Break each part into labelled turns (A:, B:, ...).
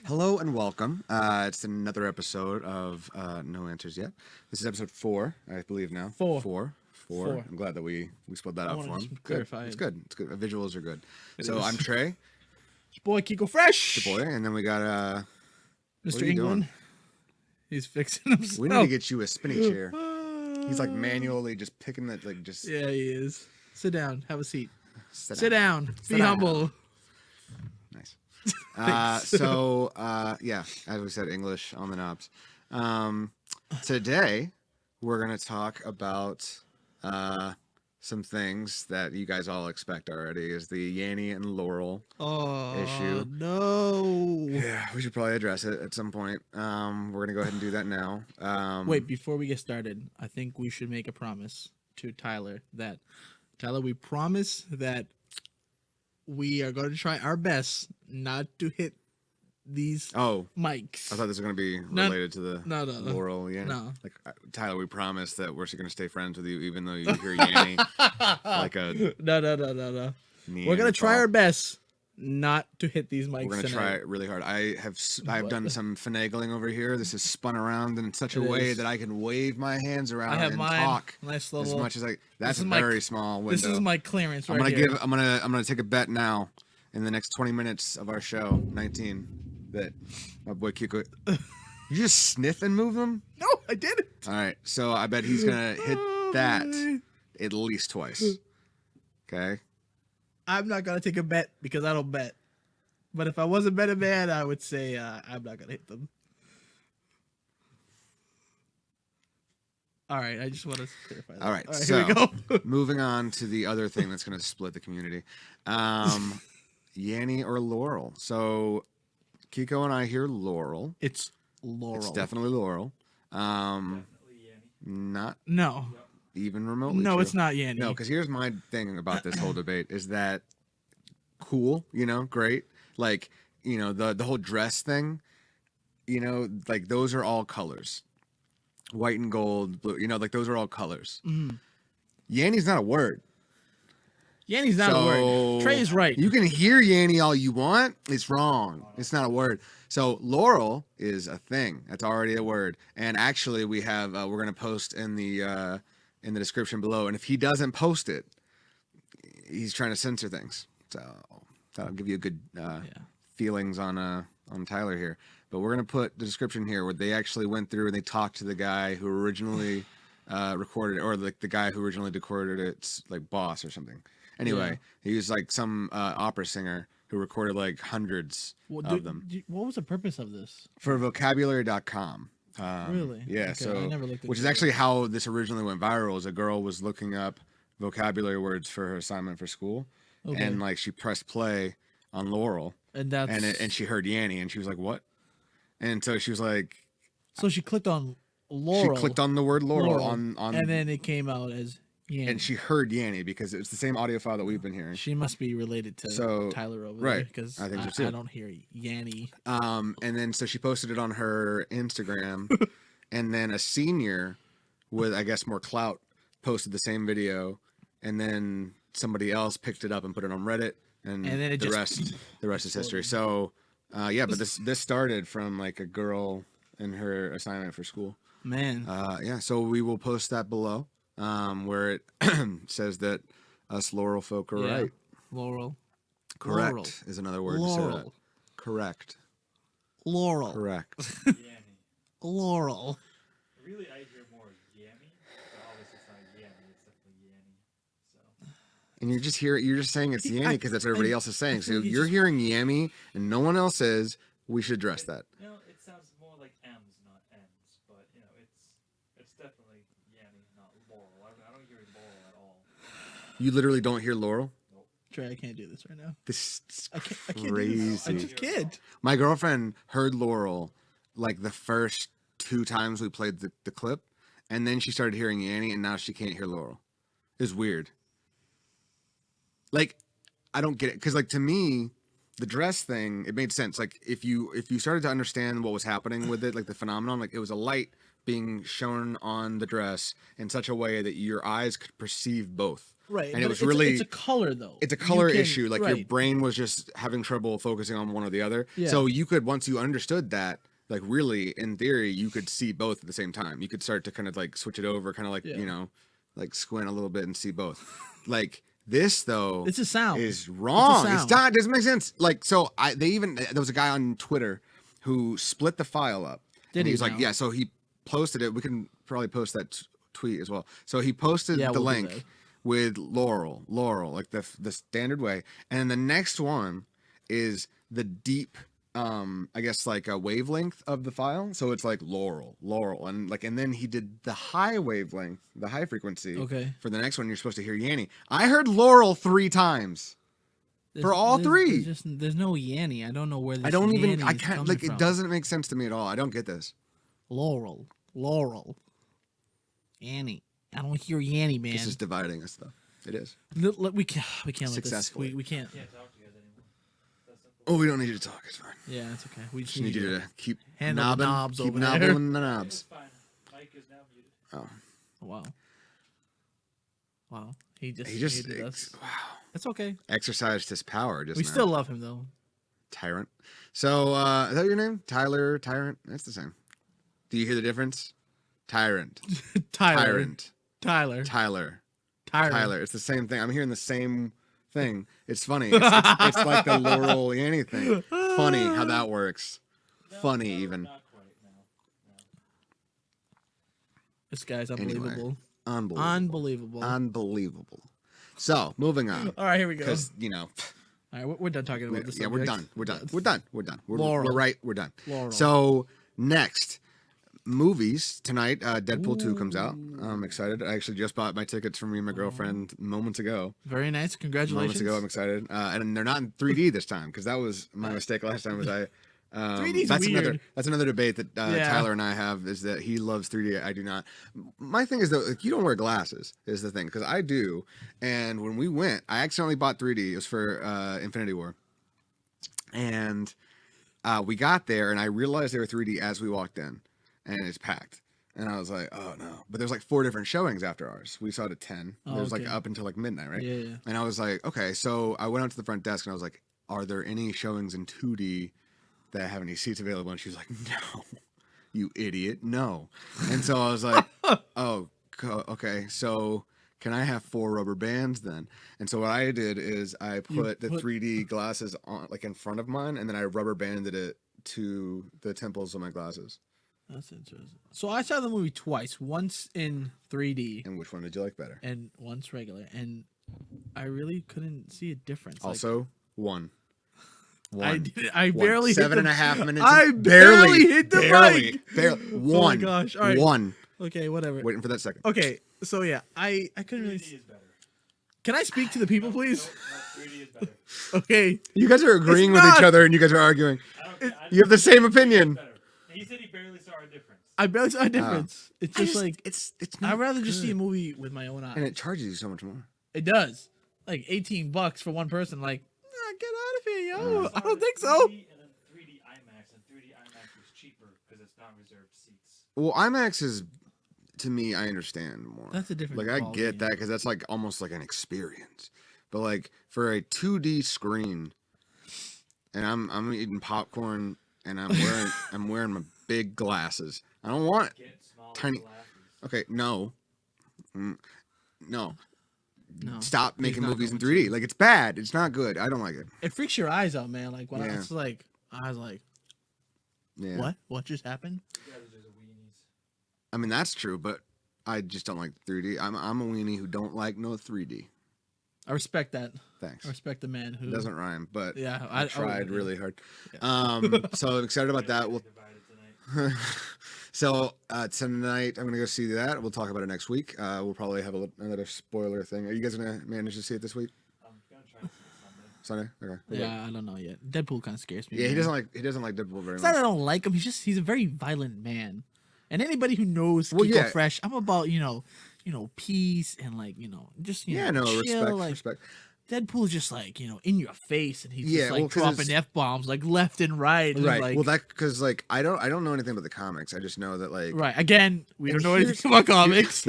A: Hello and welcome. It's another episode of No Answers Yet. This is episode 4, I believe now.
B: Four.
A: Four. I'm glad that we spelled that
B: I
A: out
B: wanted
A: for
B: to
A: him. Good.
B: clarify
A: It's
B: it.
A: good. It's good. Visuals are good. So
B: is.
A: I'm Trey,
B: It's boy Kiko Fresh.
A: the boy, and then we got what
B: Mr.
A: are you
B: England.
A: doing?
B: He's fixing himself.
A: We need to get you a spinning chair. He's like manually just picking that, like just
B: Yeah, he is. Sit down. Have a seat.
A: sit
B: Sit down.
A: Sit
B: Be
A: down.
B: humble.
A: Nice.
B: Thanks.
A: Yeah, as we said, English on the knobs. Today we're gonna talk about some things that you guys all expect already. Is the Yanny and Laurel issue.
B: No.
A: Yeah, we should probably address it at some point. We're gonna go ahead and do that now.
B: Wait, before we get started, I think we should make a promise to Tyler that we promise that we are going to try our best not to hit these
A: Oh,
B: mics.
A: I thought this was gonna be
B: No,
A: related to the
B: no.
A: Laurel Yanny.
B: No.
A: Like Tyler, we promise that we're gonna stay friends with you, even though you hear Yanny like a
B: No. We're gonna try
A: Neanderthal.
B: our best not to hit these mics.
A: We're gonna try it really hard. I've done some finagling over here. This is spun around in such a
B: It
A: way
B: is.
A: that I can wave my hands around
B: I have
A: and
B: mine.
A: talk
B: Nice
A: as
B: little.
A: much as I. That's
B: is
A: a
B: my-
A: very small window.
B: This is my clearance
A: I'm
B: right
A: gonna
B: here.
A: I'm gonna take a bet now in the next 20 minutes of our show, 19, that my boy Kiko. You just sniff and move him.
B: No, I did it.
A: All right, so I bet he's gonna hit that at least twice. Okay.
B: I'm not gonna take a bet because I don't bet. But if I was a betting man, I would say I'm not gonna hit them. All right, I just want to clarify that.
A: All right,
B: here we go.
A: Moving on to the other thing that's going to split the community. Yanny or Laurel. So Kiko and I hear Laurel.
B: It's Laurel.
A: It's definitely Laurel. Not
B: No,
A: even remotely
B: no,
A: true.
B: it's not Yanny.
A: No, because here's my thing about this whole debate is that cool, great. Like, the whole dress thing, like those are all colors. White and gold, blue, like those are all colors.
B: Mhm.
A: Yanny's not a word.
B: Yanny's not a word.
A: So,
B: Trey's right.
A: You can hear Yanny all you want. It's wrong. It's not a word. So Laurel is a thing. That's already a word. And actually, we have we're gonna post in the description below. And if he doesn't post it, he's trying to censor things. So that'll give you a good feelings on Tyler here. But we're gonna put the description here where they actually went through and they talked to the guy who originally recorded it, or like the guy who originally recorded it's like boss or something. Anyway, he was like some opera singer who recorded like hundreds of them
B: What was the purpose of this?
A: for vocabulary.com.
B: Really?
A: Yeah,
B: Okay,
A: so
B: I never looked
A: which is
B: into it.
A: actually how this originally went viral. Is a girl was looking up vocabulary words for her assignment for school,
B: Okay.
A: and like she pressed play on Laurel,
B: And that's
A: and she heard Yanny, and she was like, "What?" And so she was like,
B: so she clicked on Laurel.
A: she clicked on the word Laurel on
B: and then it came out as Yanny.
A: and she heard Yanny because it's the same audio file that we've been hearing.
B: She must be related to
A: So,
B: Tyler over
A: right,
B: there because
A: I think so too.
B: I don't hear Yanny.
A: And then so she posted it on her Instagram, and then a senior with I guess more clout posted the same video, and then somebody else picked it up and put it on Reddit, and
B: And then it
A: the
B: just
A: rest is history. So yeah, but this started from like a girl in her assignment for school.
B: Man,
A: Yeah, so we will post that below, where it says that us Laurel folk are
B: Yeah.
A: right.
B: Laurel.
A: Correct
B: Laurel.
A: is another word to say that.
B: Laurel.
A: Correct.
B: Laurel.
A: Correct.
C: Yanny.
B: Laurel.
C: Really, I hear more Yammy, but obviously it's not Yammy, it's definitely Yanny. So,
A: And you're just saying it's Yanny because that's what everybody else is saying. So
B: think you
A: you're
B: just-
A: hearing Yammy and no one else is. We should address that.
C: it sounds more like M's, not N's, but it's definitely Yanny, not Laurel. I don't hear Laurel at all.
A: You literally don't hear Laurel?
B: Trey, I can't do this right now.
A: This is
B: I can't do this.
A: crazy.
B: I just can't.
A: My girlfriend heard Laurel like the first 2 times we played the clip, and then she started hearing Yanny, and now she can't hear Laurel. It's weird. Like, I don't get it, because like to me, the dress thing, it made sense. Like if you started to understand what was happening with it, like the phenomenon, like it was a light being shown on the dress in such a way that your eyes could perceive both.
B: Right,
A: and it
B: but
A: was really
B: it's a color though.
A: it's a
B: You
A: color
B: can-
A: issue. Like your
B: right.
A: brain was just having trouble focusing on one or the other.
B: Yeah.
A: So you could, once you understood that, like really in theory, you could see both at the same time. You could start to kind of like switch it over, kind of like,
B: Yeah.
A: you know, like squint a little bit and see both. Like this though
B: It's a sound.
A: is wrong. It's
B: sound.
A: not, it doesn't make sense. Like, so there was a guy on Twitter who split the file up.
B: Did
A: And
B: he
A: was like,
B: now?
A: yeah, so he posted it. We can probably post that tweet as well. So he posted
B: Yeah,
A: the
B: we'll do
A: link
B: that.
A: with Laurel, like the standard way, and the next one is the deep, I guess like a wavelength of the file. So it's like Laurel, and then he did the high wavelength, the high frequency.
B: Okay.
A: For the next one, you're supposed to hear Yanny. I heard Laurel 3 times. For all three.
B: There's no Yanny. I don't know where this
A: I don't even.
B: Yanny
A: I
B: is
A: can't.
B: coming
A: Like
B: from.
A: it doesn't make sense to me at all. I don't get this.
B: Laurel. Yanny. I don't hear Yanny, man.
A: This is dividing us though. It is.
B: We can't let this.
A: Successfully.
B: We can't.
C: Can't talk to you guys anymore. That's simple.
A: Oh, we don't need you to talk. It's fine.
B: Yeah, it's okay. We
A: Just need you to keep
B: handle the
A: knobbing,
B: knobs
A: keep
B: over there.
A: knobbling the
C: It's
A: knobs.
C: fine. Mike is now muted.
A: Oh,
B: Wow. Wow. He just
A: he just
B: muted us.
A: wow.
B: That's okay.
A: Exercised his power just
B: We
A: now.
B: still love him though.
A: Tyrant. So is that your name? Tyler Tyrant? That's the same. Do you hear the difference? Tyrant.
B: Tyler.
A: Tyrant.
B: Tyler.
A: Tyler.
B: Tyler.
A: Tyler. It's the same thing. I'm hearing the same thing. It's funny. It's like the Laurel Yanny thing. Funny how that works.
C: No,
A: Funny
C: no,
A: even.
C: Not quite. No.
B: This guy's
A: Anyway.
B: unbelievable.
A: Unbelievable.
B: Unbelievable.
A: Unbelievable. So moving on.
B: All right, here we go.
A: Because, you know,
B: All right, we're done talking about this.
A: yeah, we're
B: subject.
A: done. We're done. We're done. We're done. We're
B: Laurel.
A: right. We're done.
B: Laurel.
A: So next, movies tonight. Deadpool 2 comes out. I'm excited. I actually just bought my tickets from me and my girlfriend moments ago.
B: Very nice. Congratulations.
A: Moments ago, I'm excited. And they're not in 3D this time because that was my mistake last time. Was I?
B: 3D's
A: that's
B: weird.
A: another debate that
B: Yeah.
A: Tyler and I have, is that he loves 3D. I do not. My thing is though, like, you don't wear glasses is the thing, because I do. And when we went, I accidentally bought 3D. It was for Infinity War, and we got there, and I realized they were 3D as we walked in, and it's packed. And I was like, oh no! But there's like 4 different showings after ours. We saw it at 10.
B: Oh,
A: There's
B: okay.
A: like up until like midnight, right?
B: Yeah.
A: And I was like, okay. So I went out to the front desk and I was like, are there any showings in 2D that have any seats available? And she was like, no, you idiot, no. And so I was like, oh, okay. So can I have 4 rubber bands then? And so what I did is I put the 3D glasses on, like in front of mine, and then I rubber banded it to the temples of my glasses.
B: That's interesting. So I saw the movie twice. Once in 3D
A: And which one did you like better?
B: and once regular, and I really couldn't see a difference. Like,
A: Also, one.
B: I barely hit
A: 7.5 minutes.
B: I barely hit the mic.
A: Barely.
B: Oh my
A: One.
B: gosh. All right.
A: One.
B: Okay, whatever.
A: Waiting for that second.
B: Okay, so yeah, I couldn't really.
C: 3D is better.
B: Can I speak to the people, please?
C: No, 3D is better.
B: Okay.
A: You guys are agreeing with
B: not.
A: each other and you guys are arguing. You have the same opinion.
C: Better. He said he barely saw a difference.
B: I barely saw a difference. It's just like
A: it's not
B: I'd rather just see a
A: good.
B: movie with my own eyes.
A: And it charges you so much more.
B: It does. Like $18 for one person. Like, nah, get out of here, yo. I don't think so.
C: 3D and then 3D IMAX, and 3D IMAX was cheaper because it's not reserved seats.
A: Well, IMAX is, to me, I understand more.
B: That's a different
A: Like I
B: ball
A: get
B: game.
A: that because that's like almost like an experience. But like for a 2D screen, and I'm eating popcorn and I'm wearing my big glasses. I don't want it.
C: Get smaller
A: Tiny-
C: glasses.
A: Okay, no. No.
B: No.
A: Stop making
B: not
A: movies in
B: going
A: 3D. Like it's bad. It's not good. I don't like it.
B: It freaks your eyes out, man. Like when
A: Yeah.
B: I was like,
A: Yeah.
B: what? What just happened?
C: You guys are just weenies.
A: I mean that's true, but I just don't like 3D. I'm a weenie who don't like no 3D.
B: I respect that.
A: Thanks.
B: I respect the man who
A: It doesn't rhyme, but
B: Yeah,
A: I tried really hard.
B: Yeah.
A: So I'm excited about that. We'll
C: Divided tonight.
A: so tonight I'm gonna go see that. We'll talk about it next week. We'll probably have another spoiler thing. Are you guys gonna manage to see it this week?
C: I'm gonna try to see it Sunday.
A: Sunday? Okay.
B: Yeah, I don't know yet. Deadpool kind of scares me.
A: Yeah, he
B: man.
A: doesn't like Deadpool very
B: It's not
A: much.
B: that I don't like him. He's a very violent man. And anybody who knows
A: Well,
B: Kiko
A: yeah.
B: Fresh, I'm about peace and just
A: Yeah, no,
B: chill,
A: respect,
B: like,
A: respect.
B: Deadpool's just like, in your face, and he's
A: Yeah,
B: just like
A: well, 'cause
B: dropping
A: it's-
B: F-bombs like left and right. And
A: Right.
B: Like,
A: Well, that because like I don't know anything about the comics. I just know that like
B: right. Again, we
A: And
B: don't know
A: here's-
B: anything about comics.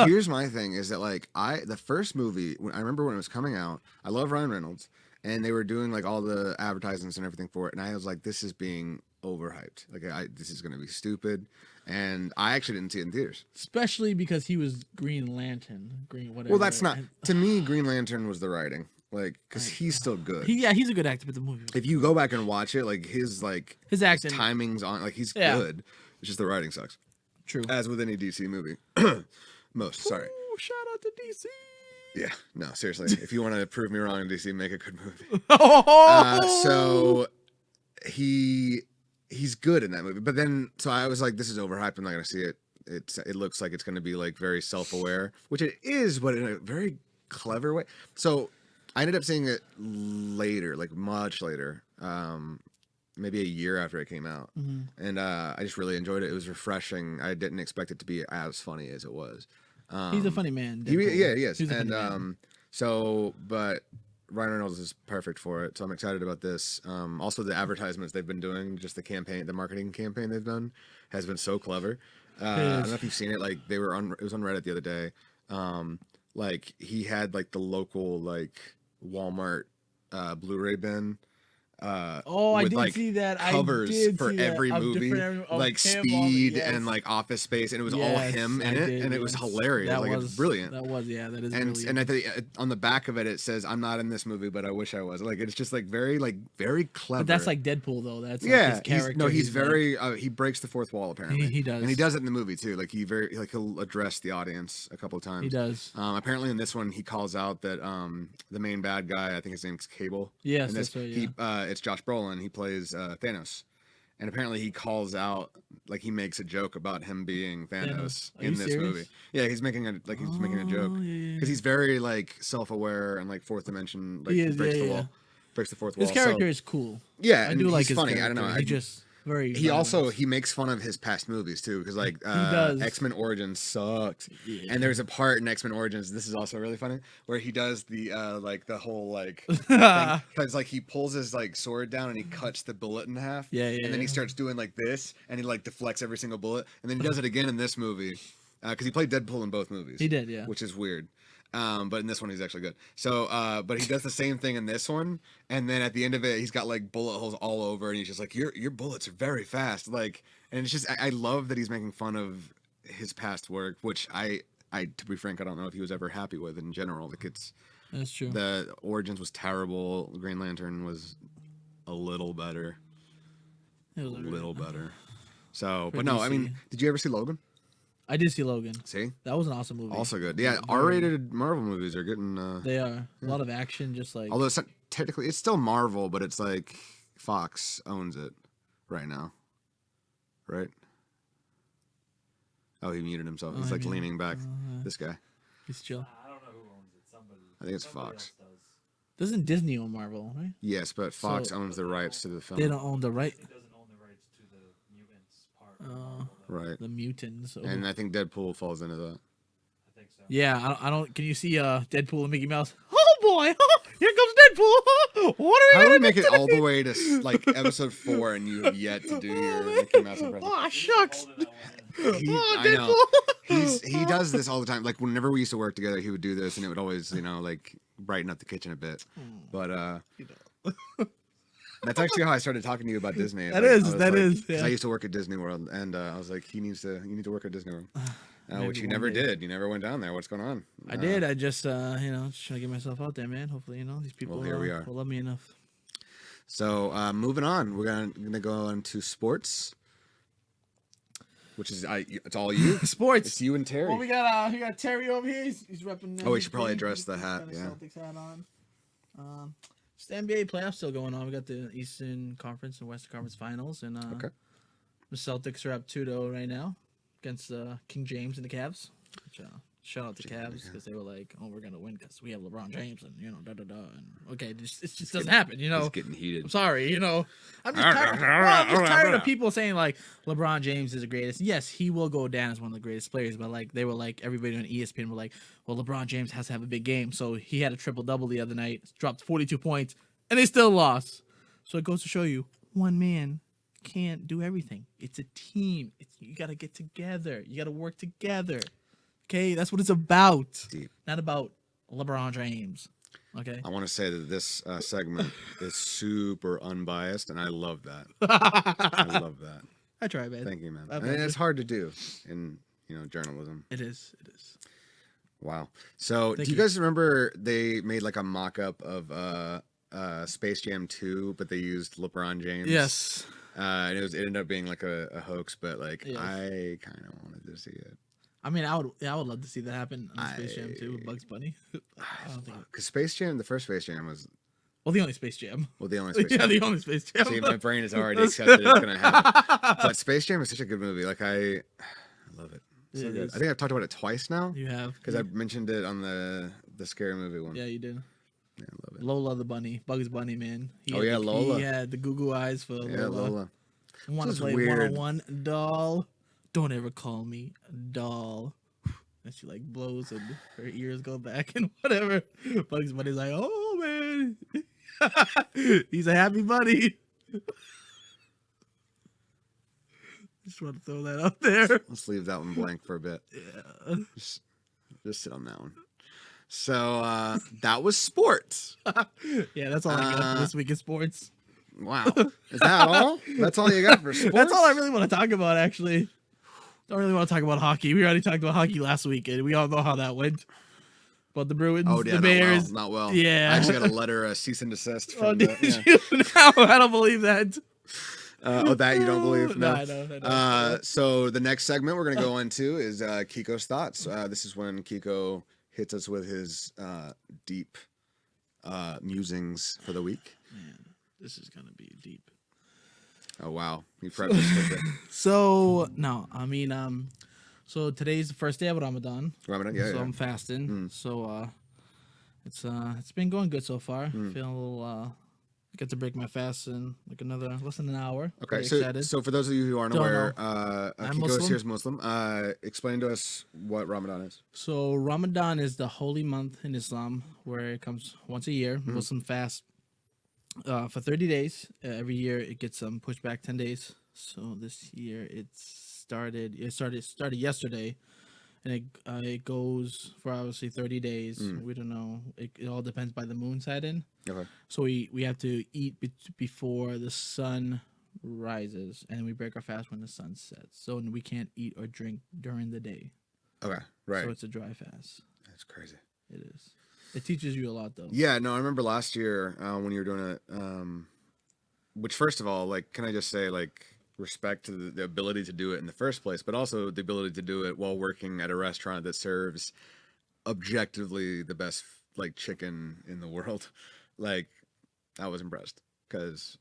A: here's my thing is that like the first movie I remember when it was coming out, I love Ryan Reynolds, and they were doing like all the advertisements and everything for it, and I was like, this is being overhyped. Like this is gonna be stupid, and I actually didn't see it in theaters.
B: Especially because he was Green Lantern, Green whatever.
A: Well, that's not
B: and-
A: to me. Green Lantern was the writing, like because he's still good.
B: he's a good actor, but the movie.
A: If you go back and watch it, like his
B: His acting,
A: timings on, like he's
B: Yeah.
A: good. It's just the writing sucks,
B: true.
A: as with any DC movie. Most sorry.
B: Ooh, shout out to DC.
A: Yeah, no, seriously. If you want to prove me wrong in DC, make a good movie.
B: Oh,
A: So he's good in that movie. But then, so I was like, this is overhyped. I'm not gonna see it. It looks like it's gonna be like very self-aware, which it is, but in a very clever way. So I ended up seeing it later, like much later, maybe a year after it came out, and I just really enjoyed it. It was refreshing. I didn't expect it to be as funny as it was.
B: he's a funny man.
A: He
B: Deadpool.
A: is.
B: He's a funny
A: And
B: man.
A: but Ryan Reynolds is perfect for it, so I'm excited about this. Also, the advertisements they've been doing, just the campaign, the marketing campaign they've done, has been so clever. I don't know if you've seen it. Like they were on, it was on Reddit the other day. Like he had like the local like Walmart Blu-ray bin.
B: Oh, I
A: with,
B: did
A: like,
B: see that.
A: Covers
B: I did
A: for
B: see that,
A: every
B: of
A: movie,
B: different- of
A: like
B: him on-
A: Speed
B: yes.
A: and like Office Space, and it was all
B: Yes,
A: him
B: I
A: in it,
B: did,
A: and it was
B: yes.
A: hilarious.
B: That
A: Like
B: was
A: it's brilliant.
B: That was
A: And
B: brilliant.
A: and at the on the back of it, it says, "I'm not in this movie, but I wish I was." Like it's just like very clever.
B: But that's like Deadpool though. That's like
A: yeah,
B: his character.
A: he's
B: like-
A: very he breaks the fourth wall apparently.
B: He does.
A: and he does it in the movie too. Like he'll address the audience a couple of times.
B: He does.
A: Apparently in this one, he calls out that the main bad guy, I think his name's Cable.
B: Yes,
A: in this,
B: that's right. Yeah.
A: it's Josh Brolin. He plays Thanos. And apparently he calls out, like he makes a joke about him being Thanos
B: Are
A: in
B: you
A: this
B: serious?
A: movie. Yeah, he's making a joke
B: Oh, yeah.
A: because he's very like self-aware and like fourth dimension. Like
B: He
A: he
B: is,
A: breaks
B: yeah,
A: the
B: yeah.
A: wall, breaks the fourth wall.
B: His character
A: So,
B: is cool.
A: yeah,
B: I
A: and
B: do like
A: he's
B: his
A: funny.
B: character.
A: I don't know.
B: He just very.
A: He also
B: violent.
A: he makes fun of his past movies too, because like
B: does.
A: X-Men Origins sucks,
B: Yeah.
A: and there's a part in X-Men Origins. This is also really funny where he does the like the whole like because like he pulls his like sword down and he cuts the bullet in half.
B: Yeah, yeah,
A: And then he
B: yeah.
A: starts doing like this, and he like deflects every single bullet, and then he does it again in this movie because he played Deadpool in both movies.
B: He did, yeah.
A: Which is weird. But in this one he's actually good. So, but he does the same thing in this one, and then at the end of it, he's got like bullet holes all over, and he's just like, "Your bullets are very fast." Like, and it's just I love that he's making fun of his past work, which I to be frank, I don't know if he was ever happy with in general. Like, it's
B: That's true.
A: the Origins was terrible. Green Lantern was a little better,
B: It
A: a
B: was
A: little better. So,
B: For
A: but no, I mean,
B: DC.
A: did you ever see Logan?
B: I did see Logan.
A: See,
B: That was an awesome movie.
A: also good. Yeah,
B: Very-
A: R-rated Marvel movies are getting.
B: They are a lot of action, just like.
A: Although it's not, technically it's still Marvel, but it's like Fox owns it right now, right? Oh, he muted himself. He's
B: I
A: like
B: mean,
A: leaning back. This guy.
B: He's chill.
C: I don't know who owns it. Somebody.
A: I think it's
C: somebody
A: Fox.
C: else does.
B: Doesn't Disney own Marvel, right?
A: Yes, but Fox
B: So-
A: owns the rights to the film.
B: They don't own the right.
C: It doesn't own the rights to the mutants part. of
B: Oh.
C: Marvel, though.
A: Right.
B: The mutants. Oh.
A: And I think Deadpool falls into that.
C: I think so.
B: Yeah, I don't. Can you see Deadpool and Mickey Mouse? Oh boy! Here comes Deadpool! What are
A: How
B: we
A: do we
B: gonna
A: make
B: do
A: it all the
B: today?
A: way to like episode 4 and you have yet to do your Mickey Mouse impression?
B: Oh shucks!
C: Holding that one in.
B: Oh,
A: I know.
B: Deadpool!
A: He does this all the time. Like whenever we used to work together, he would do this, and it would always, like brighten up the kitchen a bit. But that's actually how I started talking to you about Disney.
B: That
A: Like,
B: is,
A: I was
B: that
A: like-
B: is,
A: 'cause
B: yeah.
A: I used to work at Disney World, and I was like, you need to work at Disney World,
B: Maybe
A: which you
B: one
A: never
B: day.
A: did. You never went down there. What's going on?
B: I did. I just just trying to get myself out there, man. Hopefully, these people
A: here we are.
B: will love me enough.
A: So moving on, we're gonna go on to sports, which is it's all you.
B: Sports.
A: It's you and Terry.
B: Well, we got Terry over here. He's repping.
A: Oh, we should probably address the hat,
B: He's
A: yeah.
B: got a Celtics hat on. Just the NBA playoffs still going on. We got the Eastern Conference and Western Conference Finals, and
A: Okay.
B: the Celtics are up 2-0 right now against King James and the Cavs. Which, Shout out to Cavs because they were like, "Oh, we're gonna win because we have LeBron James and da da da." And okay, it just doesn't happen,
A: He's getting heated.
B: I'm sorry, I'm just tired of people saying like LeBron James is the greatest. Yes, he will go down as one of the greatest players, but like they were like everybody on ESPN were like, well, LeBron James has to have a big game, so he had a triple double the other night, dropped 42 points, and they still lost. So it goes to show you, one man can't do everything. It's a team. You gotta get together. You gotta work together. Okay, that's what it's about.
A: Deep.
B: Not about LeBron James. Okay.
A: I want to say that this segment is super unbiased, and I love that. I love that.
B: I try, man.
A: Thank you, man. And it's hard to do in journalism.
B: It is. It is.
A: Wow. So, do you guys remember they made like a mock-up of Space Jam 2, but they used LeBron James?
B: Yes.
A: And it ended up being like a hoax, but like I kind of wanted to see it.
B: I mean, I would love to see that happen on Space Jam 2 with Bugs Bunny.
A: Because Space Jam, the first Space Jam was
B: the only Space Jam.
A: the only Space Jam.
B: Yeah, the only Space Jam.
A: See, my brain has already accepted it's gonna happen. But Space Jam is such a good movie. Like I love it. So
B: It
A: good.
B: is.
A: I think I've talked about it twice now.
B: You have.
A: Because I mentioned it on the scary movie one.
B: Yeah, you did.
A: Yeah, I love it.
B: Lola the bunny, Bugs Bunny, man.
A: Lola.
B: He had the goo eyes for
A: Yeah, Lola.
B: Want to play one-on-one, doll? Don't ever call me doll. And she like blows and her ears go back and whatever. Bugs Bunny's like, oh man, he's a happy bunny. Just want to throw that out there.
A: Let's leave that one blank for a bit.
B: Yeah.
A: Just sit on that one. So that was sports.
B: Yeah, that's all I got for this week in sports.
A: Wow. Is that all? That's all you got for sports?
B: That's all I really want to talk about, actually. Don't really want to talk about hockey. We already talked about hockey last week, and we all know how that went. But the Bruins, the Bears.
A: Not well.
B: Yeah.
A: I actually got a letter, a cease and desist from
B: Did you? No, I don't believe that.
A: That you don't believe? No.
B: I don't.
A: So the next segment we're going to go into is Kiko's thoughts. This is when Kiko hits us with his deep musings for the week.
B: Man, this is going to be deep.
A: Oh, wow. You prepped us with it.
B: So, no, I mean, so today's the first day of Ramadan.
A: Ramadan, yeah.
B: So I'm fasting. So, it's been going good so far. Feeling a little, I get to break my fast in like less than an hour.
A: Okay,
B: Very
A: so for those of you who aren't aware, Kiko here is Muslim. Explain to us what Ramadan is.
B: So Ramadan is the holy month in Islam where it comes once a year. Muslim fast for 30 days. Every year it gets pushed back 10 days. So this year it started yesterday, and it goes for obviously 30 days. We don't know. It all depends by the moon side in.
A: Okay.
B: So we have to eat before the sun rises, and we break our fast when the sun sets. So we can't eat or drink during the day.
A: Okay, right.
B: So it's a dry fast.
A: That's crazy.
B: It is. It teaches you a lot, though.
A: Yeah, no, I remember last year when you were doing it, which first of all, like, can I just say, like, respect to the ability to do it in the first place, but also the ability to do it while working at a restaurant that serves objectively the best, like, chicken in the world. Like, I was impressed because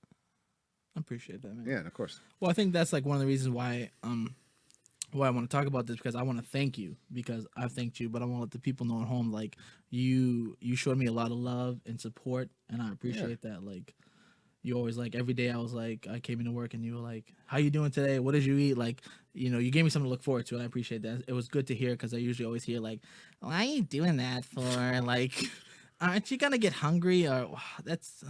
B: I appreciate that, man.
A: Yeah, of course.
B: Well, I think that's like one of the reasons why I want to talk about this, because I want to thank you, because I've thanked you, but I want to let the people know at home, like, you showed me a lot of love and support, and I appreciate that. Like, you always, like, every day I came into work and you were like, how you doing today? What did you eat? Like, you gave me something to look forward to, and I appreciate that. It was good to hear, because I usually always hear, like, why are you doing that for? Like, aren't you gonna get hungry? Or that's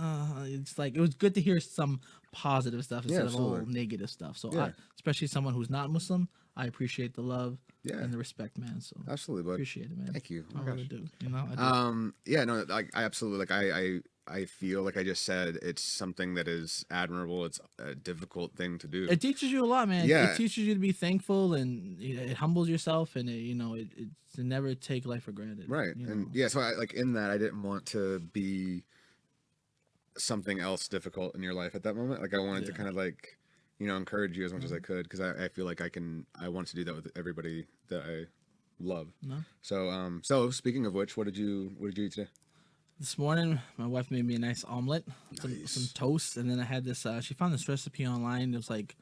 B: it's like, it was good to hear some positive stuff instead of all negative stuff. So especially someone who's not Muslim, I appreciate the love and the respect, man. So
A: absolutely, bud.
B: Appreciate it, man.
A: Thank you.
B: I really do. I do.
A: Yeah, no, like, I absolutely, like, I feel like I just said, it's something that is admirable. It's a difficult thing to do.
B: It teaches you a lot, man.
A: Yeah.
B: It teaches you to be thankful, and it humbles yourself, and it's to never take life for granted.
A: Right. And so I, like, in that, I didn't want to be something else difficult in your life at that moment. Like, I wanted to kind of, like, encourage you as much as I could, because I feel like I want to do that with everybody that I love.
B: No.
A: So speaking of which, what did you eat today?
B: This morning, my wife made me a nice omelet, some toast, and then I had this. She found this recipe online. It was like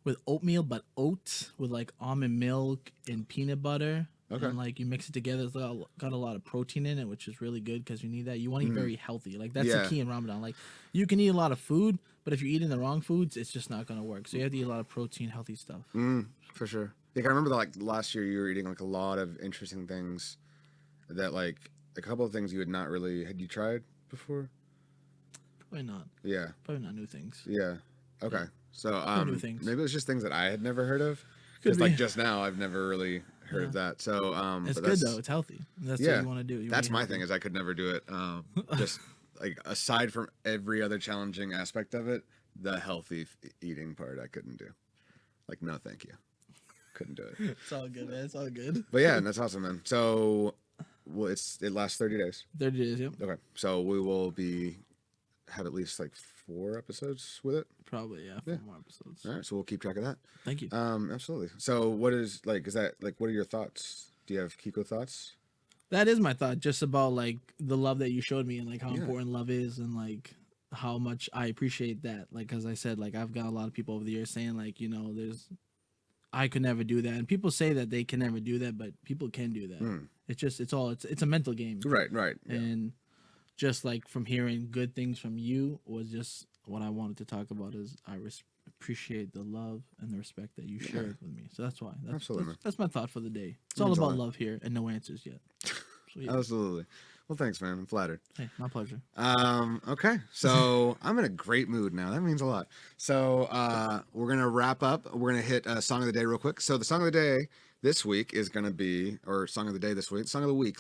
B: with oatmeal, but oats with like almond milk and peanut butter.
A: Okay.
B: And like you mix it together, it's got a lot of protein in it, which is really good because you need that. You want to eat very healthy. Like that's the
A: Yeah.
B: key in Ramadan. Like you can eat a lot of food, but if you're eating the wrong foods, it's just not gonna work. So you have to eat a lot of protein, healthy stuff.
A: For sure. Like I remember that, like last year you were eating like a lot of interesting things that like a couple of things you had you tried before?
B: Probably not.
A: Yeah.
B: Probably not new things.
A: Yeah. Okay.
B: Yeah.
A: So
B: New things.
A: maybe it was just things that I had never heard of.
B: Could
A: Because like
B: be.
A: just now I've never really heard of that. So
B: It's
A: but
B: good
A: that's,
B: though. It's healthy. That's
A: yeah,
B: what you want to do. You
A: that's
B: wanna
A: my
B: eat
A: thing
B: healthy.
A: is I could never do it. Just like aside from every other challenging aspect of it, the healthy eating part I couldn't do. Like no, thank you. Couldn't do it.
B: It's all good, man. It's all good.
A: But yeah, that's awesome, man. So well, it lasts 30 days.
B: 30 days. Yep.
A: Okay, so we will have at least like 4 episodes with it.
B: Probably. Yeah. 4 more episodes.
A: All right, so we'll keep track of that.
B: Thank you.
A: Absolutely. So what is that like? What are your thoughts? Do you have Kiko thoughts?
B: That is my thought, just about like the love that you showed me and like how
A: Yeah.
B: important love is and like how much I appreciate that. Like, as I said, like I've got a lot of people over the years saying like, I could never do that. And people say that they can never do that, but people can do that. It's a mental game.
A: Right. Yeah.
B: And just like from hearing good things from you was just what I wanted to talk about is I appreciate the love and the respect that you shared with me. So that's why.
A: Absolutely.
B: That's my thought for the day. It's
A: Means
B: all
A: a
B: about
A: lot.
B: love here and no answers yet. Sweet.
A: Absolutely. Well, thanks, man. I'm flattered.
B: Hey, my pleasure.
A: Okay, so I'm in a great mood now. That means a lot. So we're gonna wrap up. We're gonna hit song of the day real quick. So the song of the day this week is gonna be, or song of the day this week, song of the week.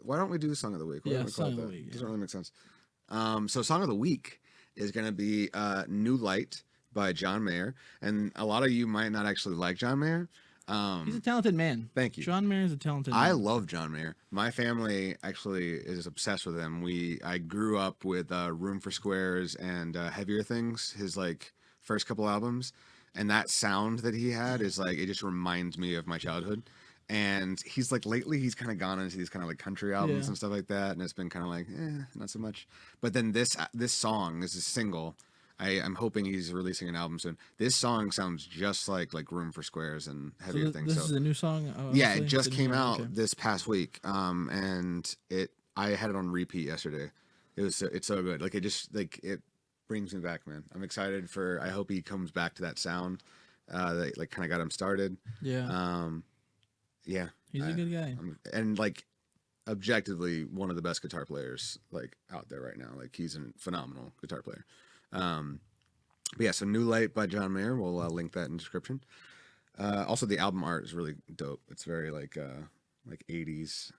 A: Why don't we do song of the week? What
B: Yeah,
A: do we call
B: song
A: it
B: of the
A: that?
B: week,
A: Doesn't
B: yeah.
A: really make sense. So song of the week is gonna be "New Light" by John Mayer, and a lot of you might not actually like John Mayer.
B: He's a talented man.
A: Thank you.
B: John Mayer is a talented man.
A: I love John Mayer. My family actually is obsessed with him. I grew up with Room for Squares and Heavier Things, his like first couple albums, and that sound that he had is like it just reminds me of my childhood. And he's like lately he's kind of gone into these kind of like country albums
B: Yeah.
A: and stuff like that, and it's been kind of like not so much. But then this song, this is a single. I'm hoping he's releasing an album soon. This song sounds just like Room for Squares and Heavier Things.
B: This is a new song.
A: Yeah,
B: honestly?
A: it just
B: It's a new
A: came
B: song?
A: out
B: Okay.
A: this past week, and I had it on repeat yesterday. It's so good. Like it brings me back, man. I'm excited for. I hope he comes back to that sound that like kind of got him started.
B: Yeah,
A: Yeah,
B: he's a good guy.
A: and like objectively one of the best guitar players like out there right now. Like he's a phenomenal guitar player. But yeah, so New Light by John Mayer. We'll link that in the description. Also, the album art is really dope. It's very like 80s.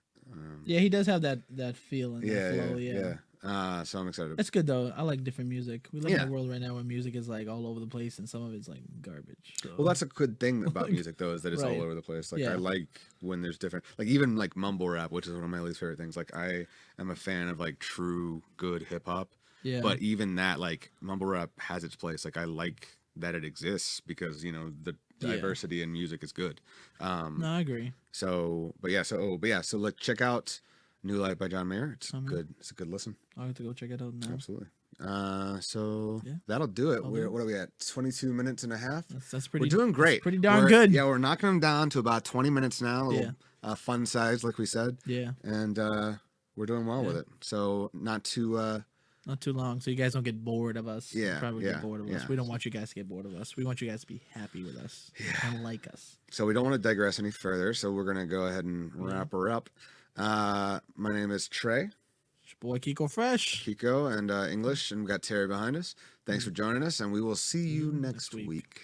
B: Yeah, he does have that feel and
A: Yeah,
B: that flow.
A: yeah. So I'm excited.
B: That's good though. I like different music. We live
A: Yeah.
B: in a world right now where music is like all over the place and some of it's like garbage. So.
A: Well, that's a good thing about music though, is that it's
B: Right.
A: all over the place. Like
B: Yeah.
A: I like when there's different, like even like mumble rap, which is one of my least favorite things. Like I am a fan of like true good hip hop.
B: yeah.
A: But even that, like mumble rap has its place. Like I like that it exists because the
B: Yeah.
A: diversity in music is good.
B: No, I agree.
A: So let's check out New Light by John Mayer. It's
B: Mhm.
A: good. It's a good listen.
B: I'll have to go check it out now.
A: Absolutely. So
B: Yeah.
A: that'll do it.
B: I'll do it.
A: What are we at? 22 minutes and a half.
B: That's pretty.
A: We're doing great.
B: Pretty darn
A: We're-
B: good.
A: Yeah, we're knocking them down to about 20 minutes now. A little,
B: Yeah.
A: fun size, like we said,
B: Yeah,
A: and we're doing well with
B: Yeah.
A: it. So not too.
B: not too long, so you guys don't get bored of us. You
A: Yeah,
B: probably
A: yeah,
B: get bored of us.
A: yeah.
B: We don't want you guys to get bored of us. We want you guys to be happy with us and like us.
A: So we don't want to digress any further. So we're gonna go ahead and wrap her up. My name is Trey,
B: It's your boy Kiko Fresh.
A: Kiko, and English, and we've got Terry behind us. Thanks for joining us, and we will see you
B: Next
A: next
B: week.
A: week.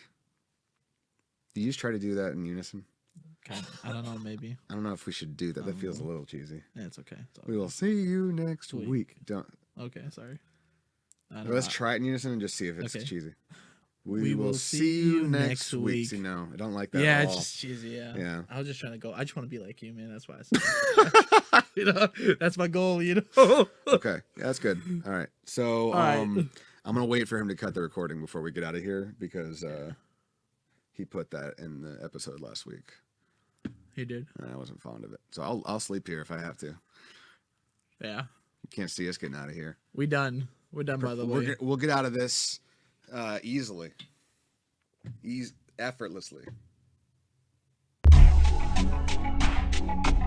A: Do you just try to do that in unison?
B: Okay. I don't know, maybe.
A: I don't know if we should do that. That feels a little cheesy.
B: Yeah, it's okay. It's all
A: We will see you next
B: Week.
A: week. Don't.
B: Okay, sorry. I don't
A: Let's
B: know.
A: try it in unison and just see if it's
B: Okay.
A: cheesy.
B: We will see you next week.
A: See, no, I don't like that
B: Yeah,
A: at
B: it's
A: all.
B: just cheesy. Yeah.
A: Yeah.
B: I was just trying to go. I just want to be like you, man. That's why I said that's my goal,
A: Okay, yeah, that's good. All right. So
B: right.
A: I'm gonna wait for him to cut the recording before we get out of here because he put that in the episode last week.
B: He did.
A: And I wasn't fond of it. So I'll sleep here if I have to.
B: Yeah.
A: You can't see us getting out of here.
B: We done. We're done, by the way.
A: We'll get out of this easily. Effortlessly.
C: Bye.